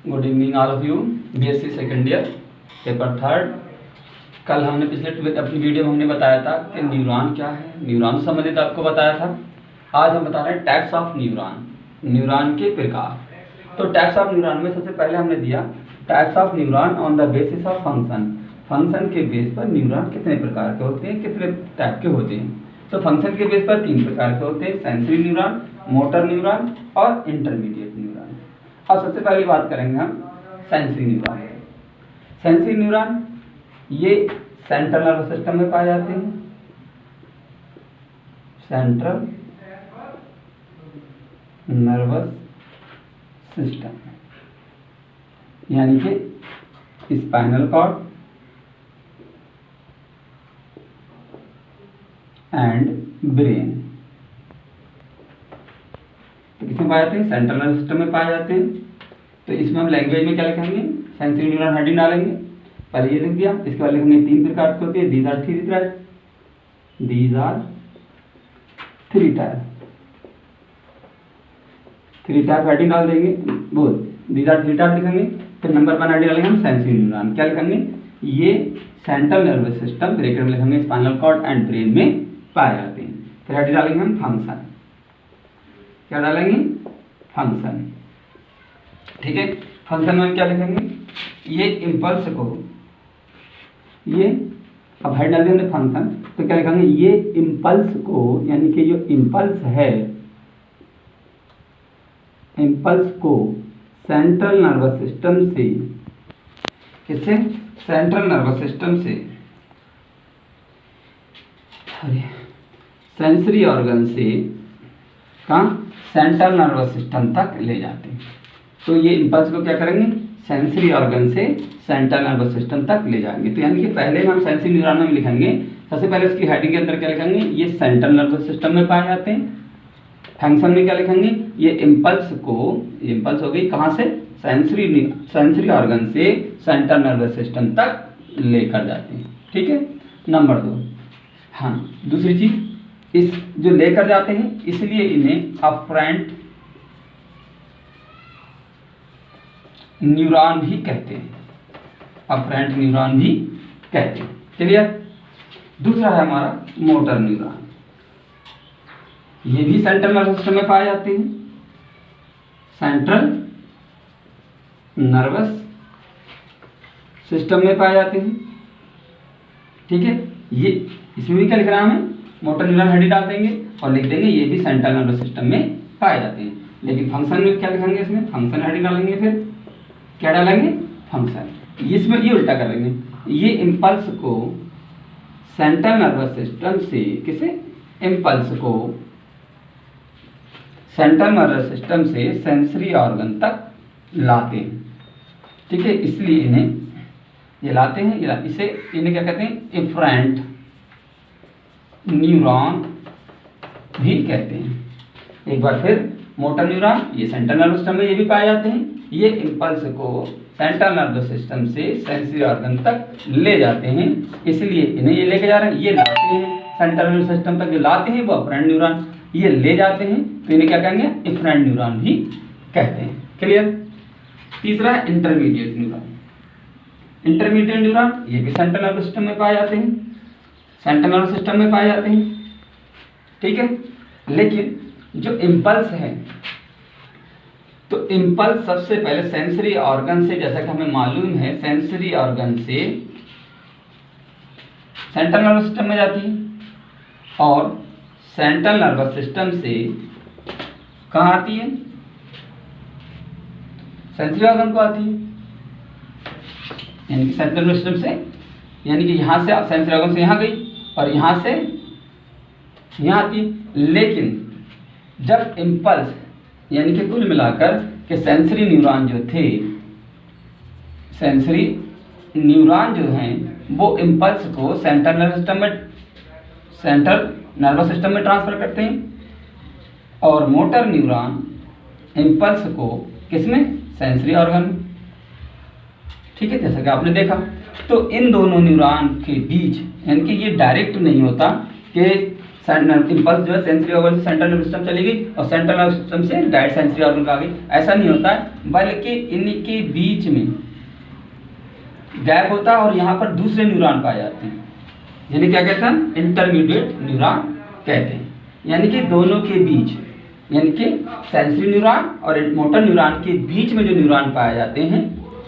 Good evening all of you. BSc second year paper third. कल हमने पिछले अपनी वीडियो में हमने बताया था कि न्यूरॉन क्या है, न्यूरॉन से संबंधित आपको बताया था। आज हम बता रहे हैं टाइप्स ऑफ न्यूरॉन, न्यूरॉन के प्रकार। तो टाइप्स ऑफ न्यूरॉन में सबसे पहले हमने दिया types of neuron on the basis of function. Function के बेस पर न्यूरॉन कितने प्रकार के होते हैं, कितने टाइप के होते हैं। तो फंक्शन के बेस पर 3 प्रकार के होते हैं, सेंसरी न्यूरॉन, मोटर न्यूरॉन और इंटरमीडिएट न्यूरॉन। अब सबसे पहले बात करेंगे हम सेंसरी न्यूरॉन। सेंसरी न्यूरॉन ये सेंट्रल नर्वस सिस्टम में पाए जाते हैं, सेंट्रल नर्वस सिस्टम यानी कि स्पाइनल कॉर्ड एंड ब्रेन। तो किसमें पाए जाते हैं? सेंट्रल नर्वस सिस्टम में पाए जाते हैं। तो इसमें हम लैंग्वेज में क्या लिखेंगे? सेंसरी न्यूरॉन हेडिंग डालेंगे। पहले ये लिख दिया, इसके बाद लिखेंगे 3 प्रकार के होते हैं। These are 3 type, these are 3 type, 3 type heading डाल देंगे। बोल दीज आर 3 टाइप लिखेंगे। फिर नंबर 1 हेडिंग डालेंगे हम सेंसरी न्यूरॉन। क्या लिखेंगे? ये सेंट्रल नर्वस सिस्टम ब्रैकेट में लिखेंगे स्पाइनल कॉर्ड एंड ब्रेन में पाए जाते हैं। फिर हेडिंग डालेंगे हम फंक्शन। क्या डालेंगे? फंक्शन। ठीक है, फंक्शन में क्या लिखेंगे? ये इम्पल्स को, ये अब हेड डाल देंगे फंक्शन, तो क्या लिखेंगे? ये इम्पल्स को यानी कि जो इम्पल्स है, इम्पल्स को सेंट्रल नर्वस सिस्टम से, किससे? सेंट्रल नर्वस सिस्टम से सेंसरी ऑर्गन से कहाँ? सेंट्रल नर्वस सिस्टम तक ले जाते हैं। तो ये इम्पल्स को क्या करेंगे? सेंसरी ऑर्गन से सेंट्रल नर्वस सिस्टम तक ले जाएंगे। तो यानी कि पहले हम सेंसरी न्यूरॉन में लिखेंगे, सबसे पहले उसकी हेडिंग के अंदर क्या लिखेंगे? ये सेंट्रल नर्वस सिस्टम में पाए जाते हैं। फंक्शन में क्या लिखेंगे? ये इम्पल्स को, इम्पल्स हो गई कहाँ से? सेंसरी ऑर्गन से सेंट्रल नर्वस सिस्टम तक लेकर जाते हैं। ठीक है, नंबर 2। हाँ, दूसरी चीज, इस जो लेकर जाते हैं इसलिए इन्हें अफरेंट न्यूरॉन भी कहते हैं, अफरेंट न्यूरॉन भी कहते हैं। क्लियर? दूसरा है हमारा मोटर न्यूरॉन। ये भी सेंट्रल नर्वस सिस्टम में पाए जाते हैं, सेंट्रल नर्वस सिस्टम में पाए जाते हैं। ठीक है, ये इसमें भी क्या लिख रहा है हमें? मोटर न्यूरॉन हेडिंग डाल देंगे और लिख देंगे ये भी सेंट्रल नर्वस सिस्टम में पाए जाते हैं। लेकिन फंक्शन में क्या लिखेंगे? इसमें फंक्शन हेडिंग डालेंगे। फिर क्या डालेंगे? फंक्शन। इसमें ये उल्टा करेंगे, ये इम्पल्स को सेंट्रल नर्वस सिस्टम से, किसे? इम्पल्स को सेंट्रल नर्वस सिस्टम से सेंसरी ऑर्गन तक लाते हैं। ठीक है, इसलिए इन्हें ये लाते हैं, इसे इन्हें क्या कहते हैं? इफरेंट न्यूरॉन भी कहते हैं। एक बार फिर, मोटर न्यूरॉन ये सेंट्रल नर्वस सिस्टम में ये भी पाए जाते हैं। ये इम्पल्स को सेंट्रल नर्वस सिस्टम से सेंसरी ऑर्गन तक ले जाते हैं, इसलिए इन्हें ये लेके जा रहे हैं। ये लाते हैं सेंट्रल नर्वस सिस्टम तक, जो लाते हैं वो अफरेंट न्यूरॉन, ये ले जाते हैं तो इन्हें क्या कहेंगे? इफरेंट न्यूरॉन भी कहते हैं। क्लियर? तीसरा है इंटरमीडिएट न्यूरॉन। इंटरमीडिएट न्यूरॉन ये भी सेंट्रल नर्वस सिस्टम में पाए जाते हैं, सेंट्रल नर्वस सिस्टम में पाए जाते हैं। ठीक है, लेकिन जो इम्पल्स है, तो इम्पल्स सबसे पहले सेंसरी ऑर्गन से, जैसा कि हमें मालूम है, सेंसरी ऑर्गन से सेंट्रल नर्वस सिस्टम में जाती है और सेंट्रल नर्वस सिस्टम से कहाँ आती है? सेंसरी ऑर्गन को आती है, यानी कि सेंट्रल नर्वस सिस्टम से, यानी कि यहाँ से सेंसरी ऑर्गन से यहाँ गई और यहाँ से यहाँ आती है। लेकिन जब इम्पल्स, यानी कि कुल मिलाकर के सेंसरी न्यूरॉन जो थे, सेंसरी न्यूरॉन जो हैं वो इम्पल्स को सेंट्रल नर्वस सिस्टम में ट्रांसफर करते हैं और मोटर न्यूरॉन इम्पल्स को किसमें? सेंसरी ऑर्गन में। ठीक है, जैसा कि आपने देखा। तो इन दोनों न्यूरॉन के बीच, यानी कि ये डायरेक्ट नहीं होता कि इम्पल्स जो है सेंसरी ऑर्गन से सेंट्रल नर्वस सिस्टम चली गई और सेंट्रल नर्वस सिस्टम से डायरेक्ट सेंसरी ऑर्गन आ गई। ऐसा नहीं होता है, बल्कि इनके बीच में गैप होता है और यहाँ पर दूसरे न्यूरॉन पाए जाते हैं, यानी क्या कहते हैं, इंटरमीडिएट न्यूरॉन कहते हैं। यानी कि दोनों के बीच, यानी कि सेंसरी न्यूरॉन और मोटर न्यूरॉन के बीच में जो न्यूरॉन पाए जाते हैं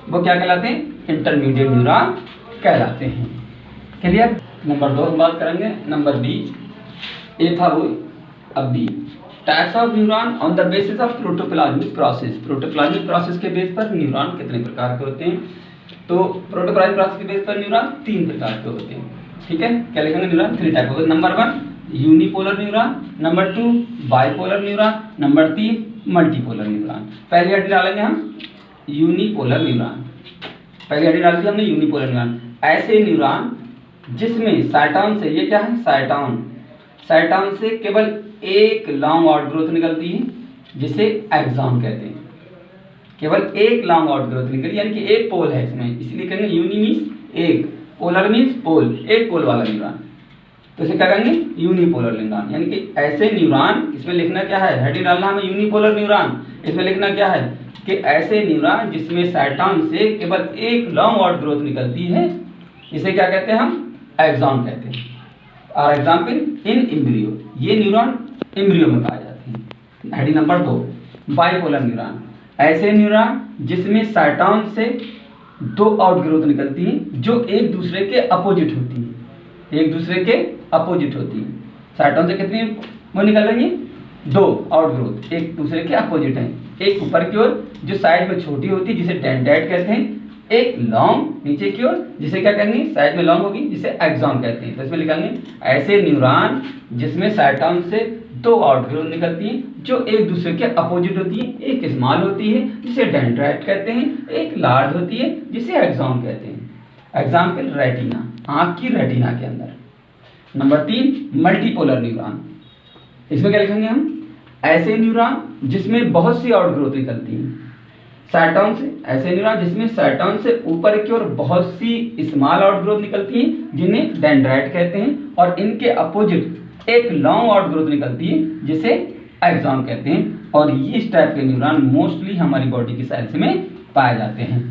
वो क्या कहलाते हैं, इंटरमीडिएट न्यूरॉन कहलाते हैं। क्लियर। नंबर 2 हम बात करेंगे, नंबर बी। ए था वो, अब B. Types of neuron on the basis of protoplasmic process. Protoplasmic process के बेस पर न्यूरॉन कितने प्रकार के होते हैं? तो प्रोटोप्लाज्मिक प्रोसेस के बेस पर न्यूरॉन 3 प्रकार के होते हैं। ठीक है, क्या लिखेंगे, न्यूरॉन 3 टाइप होते हैं। Number 1 unipolar neuron, number 2 bipolar neuron, number 3 multipolar neuron. पहली हड्डी डालेंगे हम यूनिपोलर न्यूरॉन। पहली हड्डी डाल दी हमने यूनिपोलर न्यूरॉन। ऐसे न्यूरॉन जिसमें साइटॉन से, ये क्या है, साइटॉन से केवल एक लॉन्ग आउटग्रोथ निकलती है जिसे एक्सॉन कहते हैं। केवल एक लॉन्ग आउटग्रोथ निकली, यानी कि एक पोल है इसमें, इसलिए कहेंगे यूनि मीन्स एक, पोलर मीन्स पोल, एक पोल वाला न्यूरॉन, तो इसे क्या कहेंगे, यूनिपोलर न्यूरॉन। यानी कि ऐसे न्यूरॉन, इसमें लिखना क्या है, हेडिंग डालना हमें यूनिपोलर न्यूरॉन, इसमें लिखना क्या है कि ऐसे न्यूरॉन जिसमें साइटॉन से केवल एक लॉन्ग आउटग्रोथ निकलती है, इसे क्या कहते हैं, हम एक्सॉन कहते हैं। और एग्जाम्पल इन एम्ब्रियो, ये न्यूरॉन एम्ब्रियो में पाए जाते हैं। Heading number 2 bipolar neuron. ऐसे न्यूरॉन जिसमें साइटॉन से 2 आउटग्रोथ निकलती हैं जो एक दूसरे के अपोजिट होती हैं, एक दूसरे के अपोजिट होती हैं। साइटॉन से कितनी वो निकल रही है, 2 आउटग्रोथ एक दूसरे के अपोजिट हैं। एक ऊपर की ओर जो साइड में छोटी होती है जिसे डेंड्राइट कहते हैं, एक लॉन्ग नीचे की ओर जिसे क्या कहेंगे, साइड में लॉन्ग होगी, जिसे एक्सॉन कहते हैं। तो इसमें लिखेंगे ऐसे न्यूरॉन जिसमें साइटॉन से 2 आउटग्रोथ निकलती हैं जो एक दूसरे के अपोजिट होती है। एक स्मॉल होती है जिसे डेंड्राइट कहते हैं, एक लार्ज होती है जिसे एक्सॉन कहते हैं। एग्जाम्पल रेटिना, आंख की रेटिना के अंदर। Number 3 multipolar neuron. इसमें क्या लिखेंगे हम, ऐसे न्यूरॉन जिसमें बहुत सी आउटग्रोथ निकलती हैं साइटॉन से, ऐसे न्यूरॉन जिसमें साइटॉन से ऊपर की ओर बहुत सी स्मॉल आउटग्रोथ निकलती हैं जिन्हें डेंड्राइट कहते हैं, और इनके अपोजिट एक लॉन्ग आउटग्रोथ निकलती है जिसे एक्सॉन कहते हैं। और ये इस टाइप के न्यूरॉन मोस्टली हमारी बॉडी की सेल्स में पाए जाते हैं।